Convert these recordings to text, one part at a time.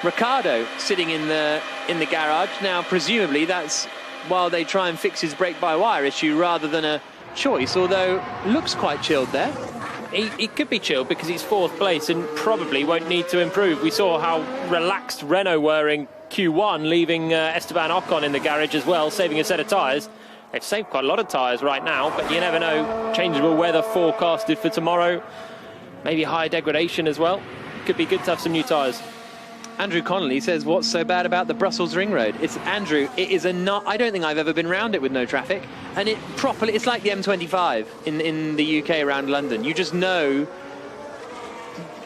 Ricciardo sitting in the garage. Now, presumably, that's while they try and fix his brake-by-wire issue rather than a choice, although looks quite chilled there. He could be chilled because he's fourth place and probably won't need to improve. We saw how relaxed Renault were in Q1, leaving Esteban Ocon in the garage as well, saving a set of tyres. They've saved quite a lot of tyres right now, but you never know. Changeable weather forecasted for tomorrow. Maybe higher degradation as well. Could be good to have some new tyres. Andrew Connolly says, what's so bad about the Brussels ring road? It's Andrew, it is I don't think I've ever been round it with no traffic. And it's like the M25 in the UK around London. You just know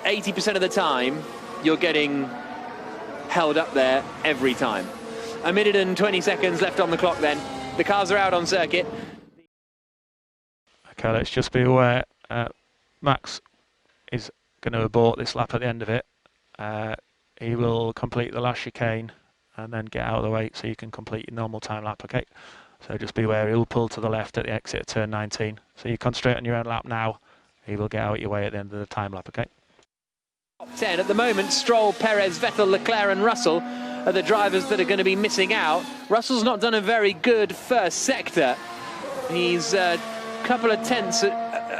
80% of the time you're getting held up there every time. A minute and 20 seconds left on the clock then. The cars are out on circuit. Okay, let's just be aware. Max is going to abort this lap at the end of it. He will complete the last chicane and then get out of the way so you can complete your normal time lap, okay? So just be aware, he'll pull to the left at the exit of turn 19. So you concentrate on your own lap now. He will get out your way at the end of the time lap, okay? Top 10 at the moment. Stroll, Perez, Vettel, Leclerc and Russell are the drivers that are going to be missing out. Russell's not done a very good first sector. He's a couple of tenths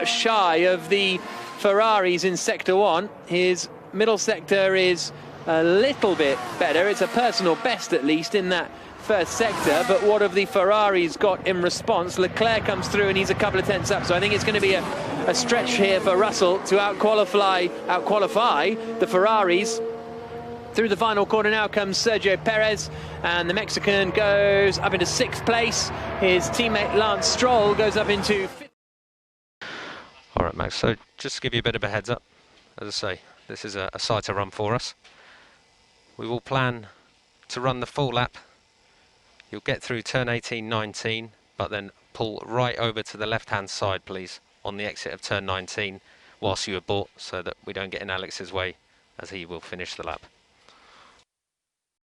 shy of the Ferraris in sector 1. His middle sector is a little bit better. It's a personal best, at least, in that first sector. But what have the Ferraris got in response? Leclerc comes through and he's a couple of tenths up. So I think it's going to be a stretch here for Russell to outqualify the Ferraris. Through the final corner now comes Sergio Perez, and the Mexican goes up into 6th place. His teammate Lance Stroll goes up into 5th. All right, Max, so just to give you a bit of a heads up, as I say, this is a sighter run for us. We will plan to run the full lap. You'll get through turn 18, 19, but then pull right over to the left-hand side, please, on the exit of turn 19, whilst you abort, so that we don't get in Alex's way, as he will finish the lap.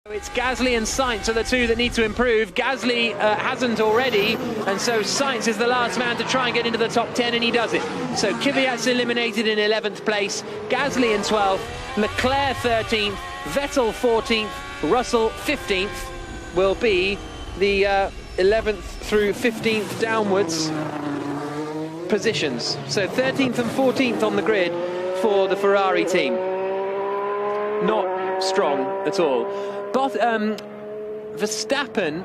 It's Gasly and Sainz are the two that need to improve. Gasly hasn't already, and so Sainz is the last man to try and get into the top 10, and he does it. So Kvyat's eliminated in 11th place, Gasly in 12th, Leclerc 13th, Vettel 14th, Russell 15th will be the 11th through 15th downwards positions. So 13th and 14th on the grid for the Ferrari team. Not strong at all. But Verstappen,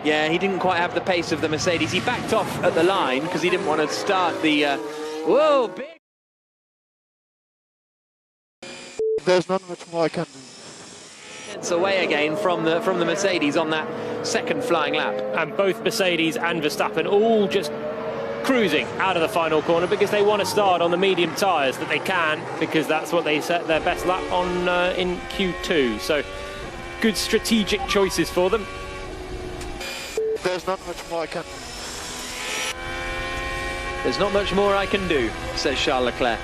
yeah, he didn't quite have the pace of the Mercedes. He backed off at the line because he didn't want to start the... whoa, big... There's not much more I can do. It's away again from the Mercedes on that second flying lap. And both Mercedes and Verstappen all just cruising out of the final corner because they want to start on the medium tyres that they can, because that's what they set their best lap on in Q2. So good strategic choices for them. There's not much more I can do. There's not much more I can do, says Charles Leclerc.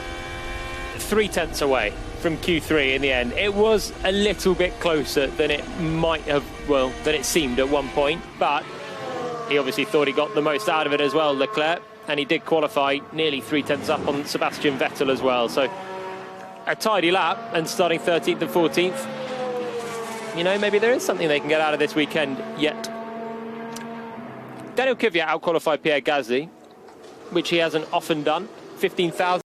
3 tenths away from Q3 in the end. It was a little bit closer than it might have, well, than it seemed at one point, but he obviously thought he got the most out of it as well, Leclerc, and he did qualify nearly 3 tenths up on Sebastian Vettel as well. So a tidy lap, and starting 13th and 14th, you know, maybe there is something they can get out of this weekend yet. Daniel Kvyat outqualified Pierre Gasly, which he hasn't often done. 15,000.